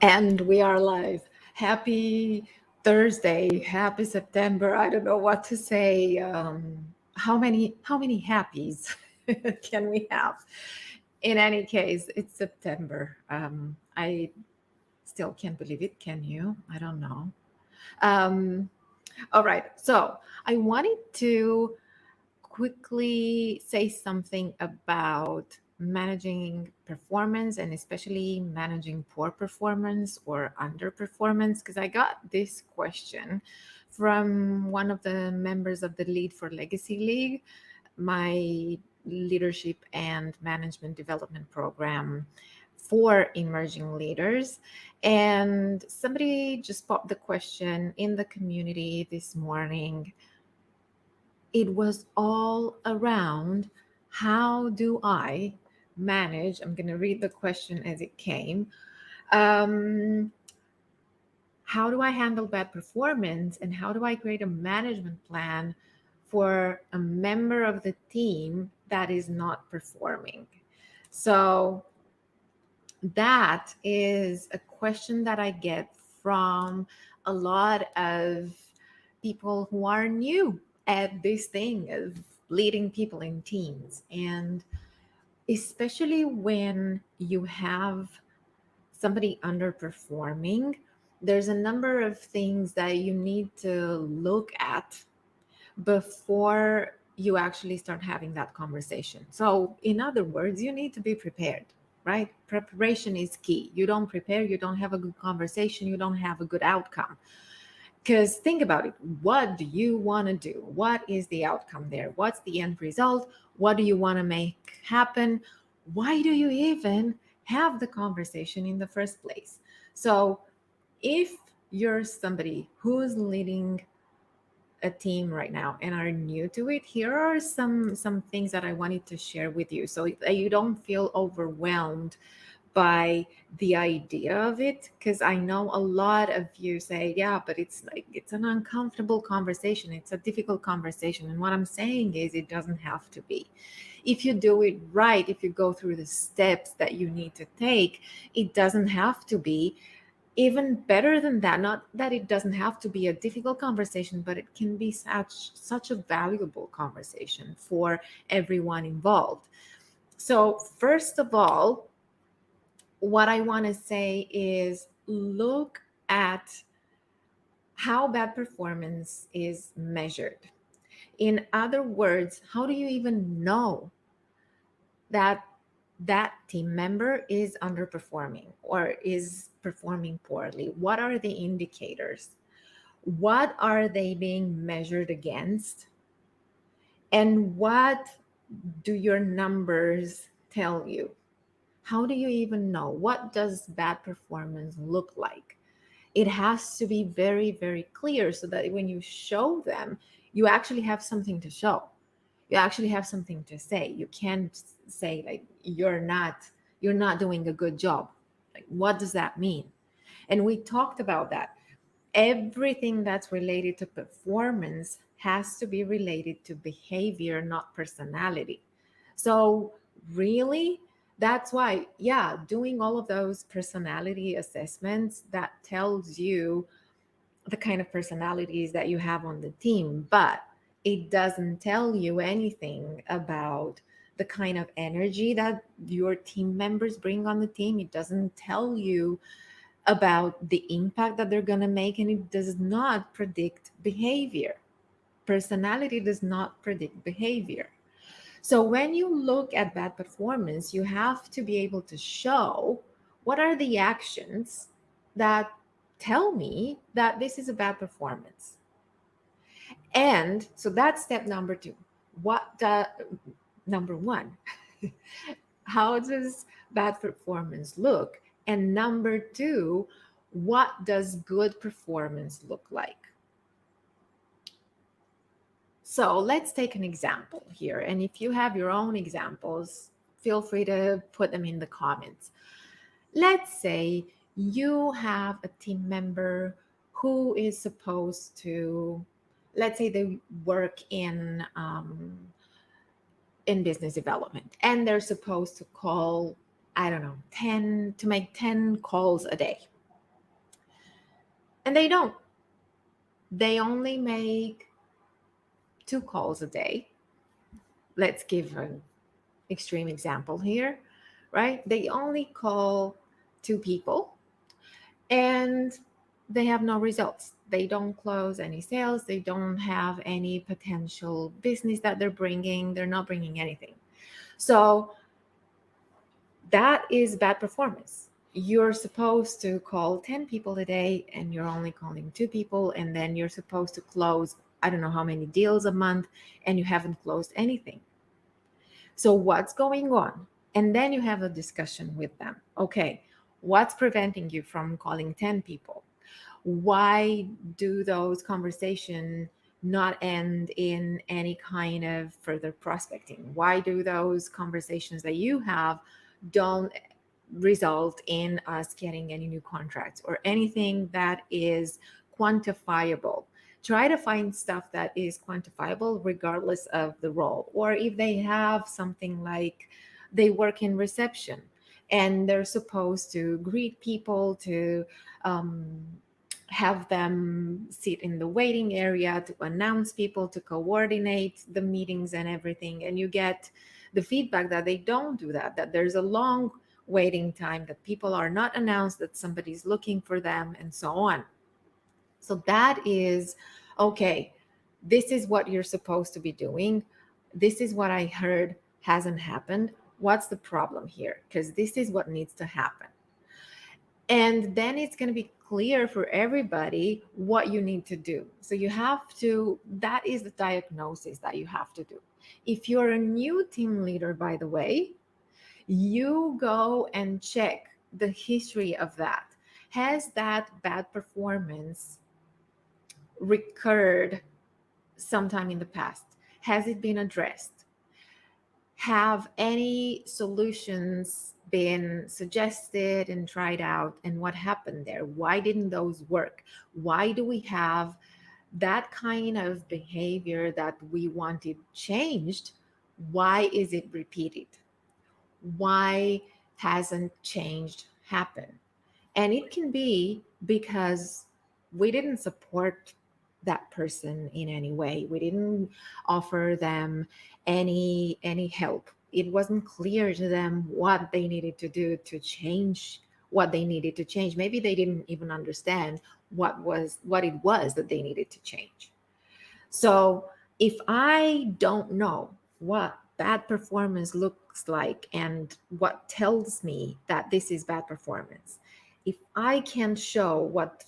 And we are live. Happy Thursday. Happy September. I don't know what to say. How many happies can we have? In any case, it's September. I still can't believe it. Can you? I don't know. Um, all right. So I wanted to quickly say something about managing performance and especially managing poor performance or underperformance because I got this question from one of the members of the Lead for Legacy League, my leadership and management development program for emerging leaders. And somebody just popped the question in the community this morning. It was all around how do I manage? I'm going to read the question as it came. Um, how do I handle bad performance and how do I create a management plan for a member of the team that is not performing? So, that is a question that I get from a lot of people who are new at this thing of leading people in teams. And especially when you have somebody underperforming, there's a number of things that you need to look at before you actually start having that conversation. So, in other words, you need to be prepared, right? Preparation is key. You don't prepare, you don't have a good conversation, you don't have a good outcome. Because think about it, what do you want to do? What is the outcome there? What's the end result? What do you want to make happen? Why do you even have the conversation in the first place? So, if you're somebody who's leading a team right now and are new to it, here are some things that I wanted to share with you so that you don't feel overwhelmed by the idea of it, because I know a lot of you say, yeah, but it's like it's an uncomfortable conversation, it's a difficult conversation. And what I'm saying is it doesn't have to be. If you do it right, if you go through the steps that you need to take, it doesn't have to be. Even better than that, not that it doesn't have to be a difficult conversation, but it can be such a valuable conversation for everyone involved. So first of all, what I want to say is look at how bad performance is measured. In other words, how do you even know that that team member is underperforming or is performing poorly? What are the indicators? What are they being measured against? And what do your numbers tell you? How do you even know? What does bad performance look like? It has to be very, very clear so that when you show them, you actually have something to show. You actually have something to say. You can't say like you're not doing a good job. Like what does that mean? And we talked about that. Everything that's related to performance has to be related to behavior, not personality. So, really, that's why, yeah, doing all of those personality assessments that tells you the kind of personalities that you have on the team, but it doesn't tell you anything about the kind of energy that your team members bring on the team. It doesn't tell you about the impact that they're going to make, and it does not predict behavior. Personality does not predict behavior. So when you look at bad performance, you have to be able to show what are the actions that tell me that this is a bad performance. And so that's step number two. What the number one, how does bad performance look? And number two, what does good performance look like? So let's take an example here. And if you have your own examples, feel free to put them in the comments. Let's say you have a team member who is supposed to, let's say they work in business development and they're supposed to call, I don't know, 10 to make 10 calls a day. And they don't. They only make 2 calls a day. Let's give an extreme example here, right? They only call 2 people and they have no results. They don't close any sales. They don't have any potential business that they're bringing. They're not bringing anything. So that is bad performance. You're supposed to call 10 people a day and you're only calling 2 people. And then you're supposed to close, I don't know how many deals a month, and you haven't closed anything. So what's going on? And then you have a discussion with them. Okay, what's preventing you from calling 10 people? Why do those conversations not end in any kind of further prospecting? Why do those conversations that you have don't result in us getting any new contracts or anything that is quantifiable? Try to find stuff that is quantifiable regardless of the role. Or if they have something like they work in reception and they're supposed to greet people, to have them sit in the waiting area, to announce people, to coordinate the meetings and everything, and you get the feedback that they don't do that, that there's a long waiting time, that people are not announced, that somebody's looking for them, and so on. So that is okay. This is what you're supposed to be doing. This is what I heard hasn't happened. What's the problem here? Because this is what needs to happen. And then it's going to be clear for everybody what you need to do. So you have to, that is the diagnosis that you have to do. If you're a new team leader, by the way, you go and check the history of that. Has that bad performance recurred sometime in the past? Has it been addressed? Have any solutions been suggested and tried out, and what happened there? Why didn't those work? Why do we have that kind of behavior that we wanted changed? Why is it repeated? Why hasn't changed happened? And it can be because we didn't support that person in any way. We didn't offer them any help. It wasn't clear to them what they needed to do to change what they needed to change. Maybe they didn't even understand what it was that they needed to change. So if I don't know what bad performance looks like and what tells me that this is bad performance, if I can show what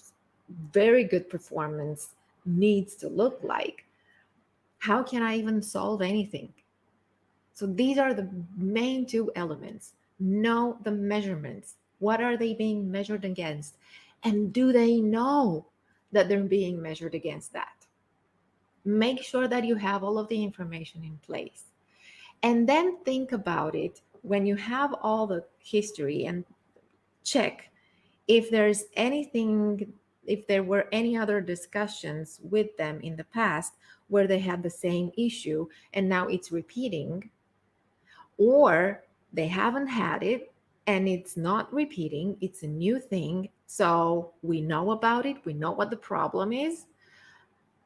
very good performance needs to look like, how can I even solve anything? So these are the main 2 elements. Know the measurements. What are they being measured against? And do they know that they're being measured against that? Make sure that you have all of the information in place. And then think about it when you have all the history, and check if there's anything, if there were any other discussions with them in the past where they had the same issue and now it's repeating, or they haven't had it and it's not repeating, it's a new thing. So we know about it, we know what the problem is.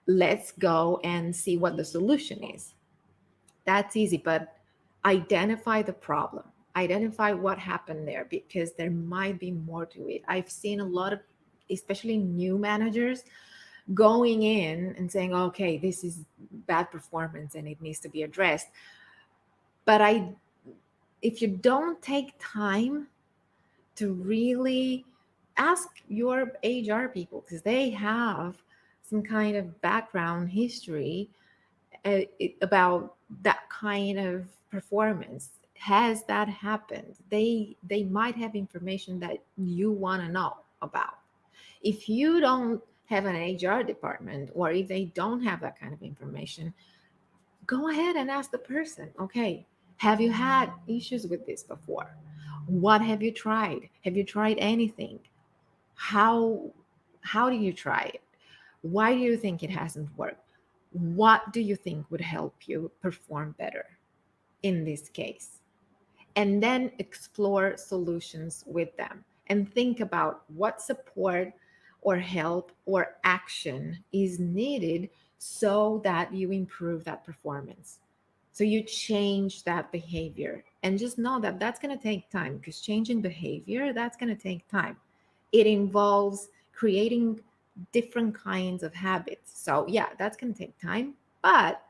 Let's go and see what the solution is. That's easy, but identify the problem, identify what happened there, because there might be more to it. I've seen a lot of, especially new managers, going in and saying, okay, this is bad performance and it needs to be addressed. But if you don't take time to really ask your HR people, because they have some kind of background history about that kind of performance. Has that happened? They might have information that you want to know about. If you don't have an HR department, or if they don't have that kind of information, go ahead and ask the person, okay, have you had issues with this before? What have you tried? Have you tried anything? How do you try it? Why do you think it hasn't worked? What do you think would help you perform better in this case? And then explore solutions with them and think about what support, or help or action is needed so that you improve that performance. So you change that behavior, and just know that that's going to take time, because changing behavior, that's going to take time. It involves creating different kinds of habits. So yeah, that's going to take time. But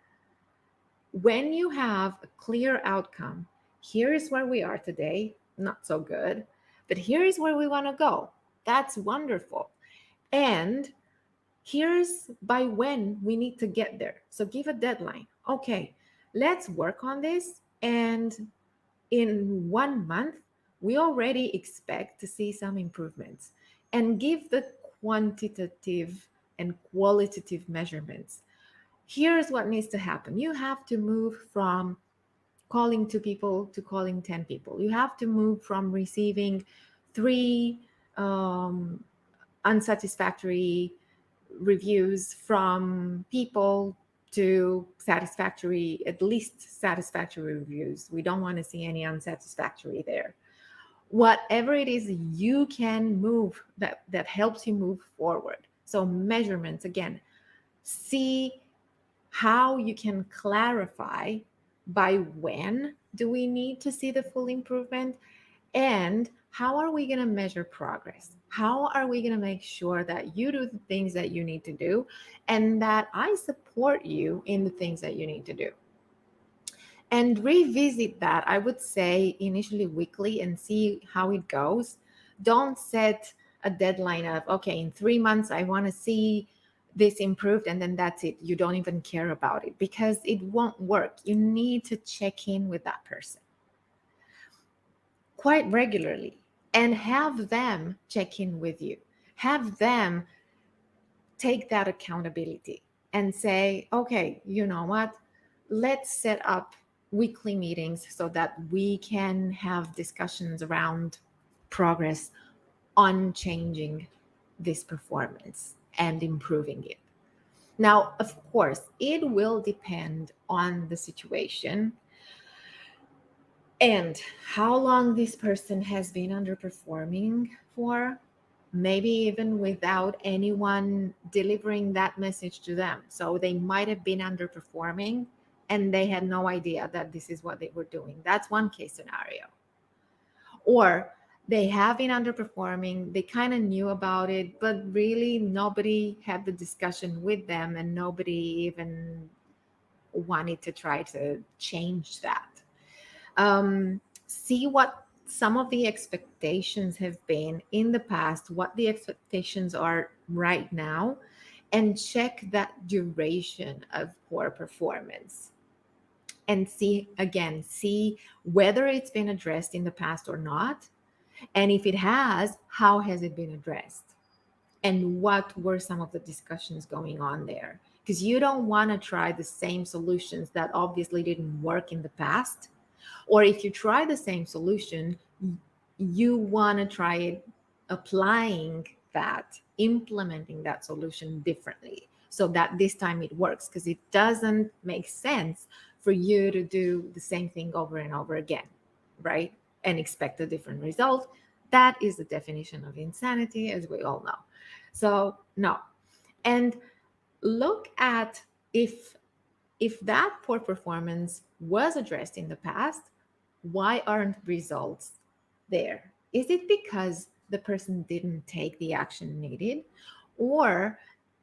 when you have a clear outcome, here is where we are today, not so good, but here is where we want to go. That's wonderful. And here's by when we need to get there. So give a deadline. Okay, let's work on this. And in 1 month, we already expect to see some improvements, and give the quantitative and qualitative measurements. Here's what needs to happen. You have to move from calling 2 people to calling 10 people. You have to move from receiving three um, unsatisfactory reviews from people to satisfactory, at least satisfactory reviews. We don't want to see any unsatisfactory there. Whatever it is you can move, that helps you move forward. So measurements, again, see how you can clarify by when do we need to see the full improvement, and how are we going to measure progress? How are we going to make sure that you do the things that you need to do, and that I support you in the things that you need to do? And revisit that, I would say, initially weekly, and see how it goes. Don't set a deadline of, okay, in 3 months, I want to see this improved, and then that's it. You don't even care about it, because it won't work. You need to check in with that person quite regularly and have them check in with you. Have them take that accountability and say, okay, you know what? Let's set up weekly meetings so that we can have discussions around progress on changing this performance and improving it. Now, of course, it will depend on the situation and how long this person has been underperforming for, maybe even without anyone delivering that message to them. So they might have been underperforming and they had no idea that this is what they were doing. That's one case scenario. Or they have been underperforming, they kind of knew about it, but really nobody had the discussion with them, and nobody even wanted to try to change that. See what some of the expectations have been in the past, what the expectations are right now, and check that duration of poor performance. And see whether it's been addressed in the past or not. And if it has, how has it been addressed? And what were some of the discussions going on there? Because you don't want to try the same solutions that obviously didn't work in the past. Or if you try the same solution, you want to try it applying that, implementing that solution differently so that this time it works, because it doesn't make sense for you to do the same thing over and over again, right? And expect a different result. That is the definition of insanity, as we all know. So, no. And look at if that poor performance was addressed in the past, why aren't results there? Is it because the person didn't take the action needed? Or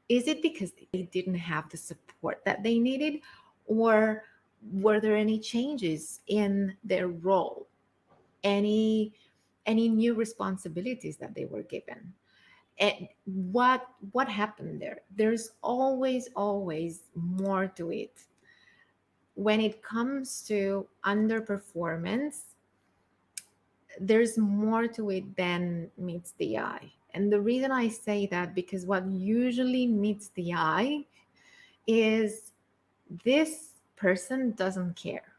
is it because they didn't have the support that they needed? Or were there any changes in their role? Any new responsibilities that they were given? And what happened there? There's always more to it. When it comes to underperformance, there's more to it than meets the eye. And the reason I say that, because what usually meets the eye is this person doesn't care.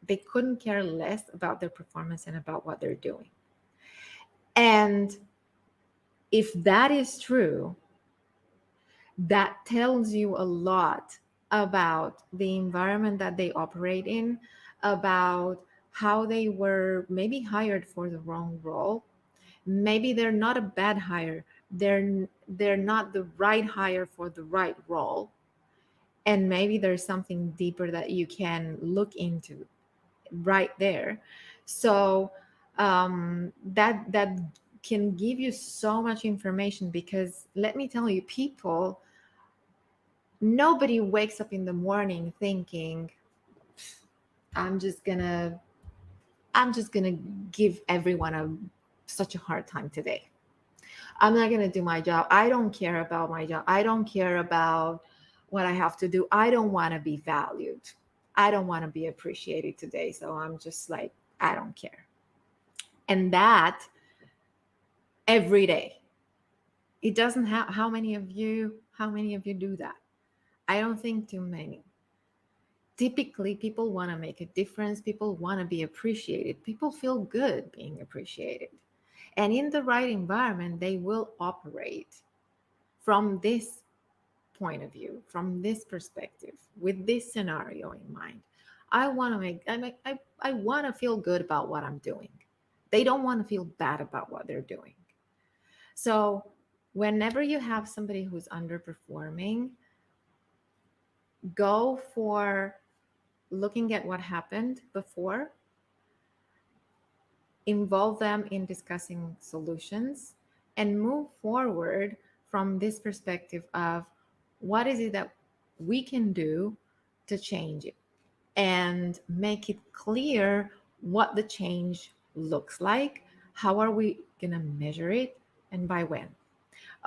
They couldn't care less about their performance and about what they're doing. And if that is true, that tells you a lot about the environment that they operate in, about how they were maybe hired for the wrong role. Maybe they're not a bad hire, they're not the right hire for the right role, and maybe there's something deeper that you can look into right there. So that can give you so much information, because let me tell you, people, nobody wakes up in the morning thinking, i'm just gonna I'm just gonna give everyone such a hard time today. I'm not gonna do my job. I don't care about my job. I don't care about what I have to do. I don't want to be valued. I don't want to be appreciated today. So I'm just like, I don't care. And that every day. It doesn't have how many of you do that? I don't think too many. Typically, people want to make a difference. People want to be appreciated. People feel good being appreciated. And in the right environment, they will operate from this point of view, from this perspective, with this scenario in mind. I want to feel good about what I'm doing. They don't want to feel bad about what they're doing. So whenever you have somebody who's underperforming, go for looking at what happened before, involve them in discussing solutions, and move forward from this perspective of what is it that we can do to change it, and make it clear what the change looks like. How are we going to measure it, and by when?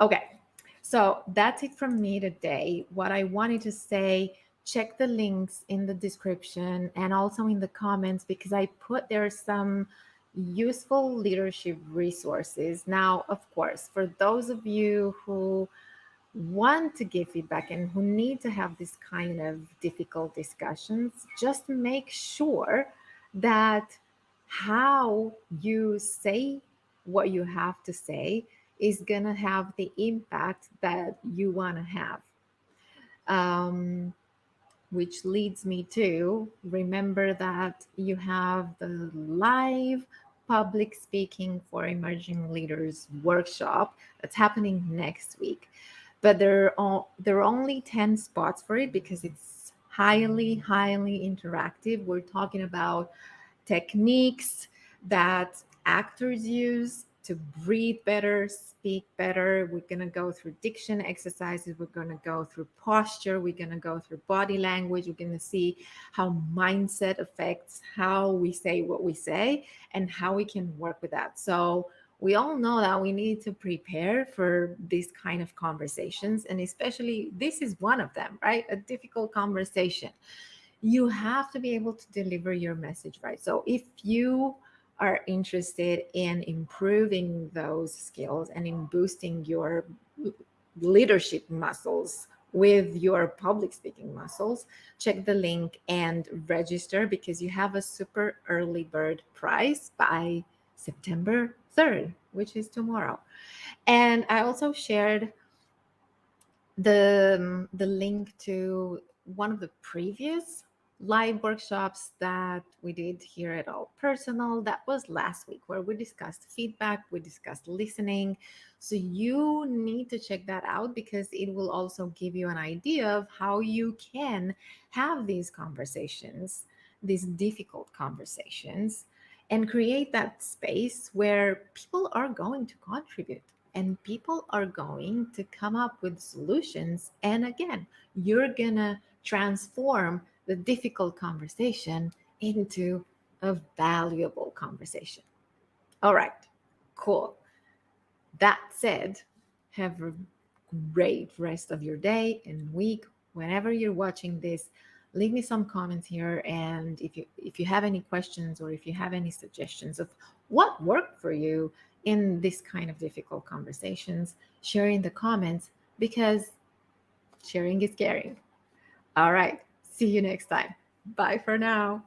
Okay, so that's it from me today. What I wanted to say, check the links in the description and also in the comments, because I put there some useful leadership resources. Now, of course, for those of you who want to give feedback and who need to have this kind of difficult discussions, just make sure that how you say what you have to say is going to have the impact that you want to have. Um, which leads me to remember that you have the live public speaking for emerging leaders workshop that's happening next week. But there are only 10 spots for it, because it's highly interactive. We're talking about techniques that actors use to breathe better, speak better. We're going to go through diction exercises. We're going to go through posture. We're going to go through body language. We're going to see how mindset affects how we say what we say and how we can work with that. So we all know that we need to prepare for these kind of conversations. And especially, this is one of them, right? A difficult conversation. You have to be able to deliver your message right. So if you are interested in improving those skills and in boosting your leadership muscles with your public speaking muscles, check the link and register, because you have a super early bird price by September 3rd, which is tomorrow. And I also shared the link to one of the previous live workshops that we did here at All Personal. That was last week, where we discussed feedback, we discussed listening. So you need to check that out, because it will also give you an idea of how you can have these conversations, these difficult conversations, and create that space where people are going to contribute and people are going to come up with solutions. And again, you're gonna transform the difficult conversation into a valuable conversation. All right, cool. That said, have a great rest of your day and week. Whenever you're watching this, leave me some comments here. And if you have any questions, or if you have any suggestions of what worked for you in this kind of difficult conversations, share in the comments, because sharing is caring. All right, see you next time. Bye for now.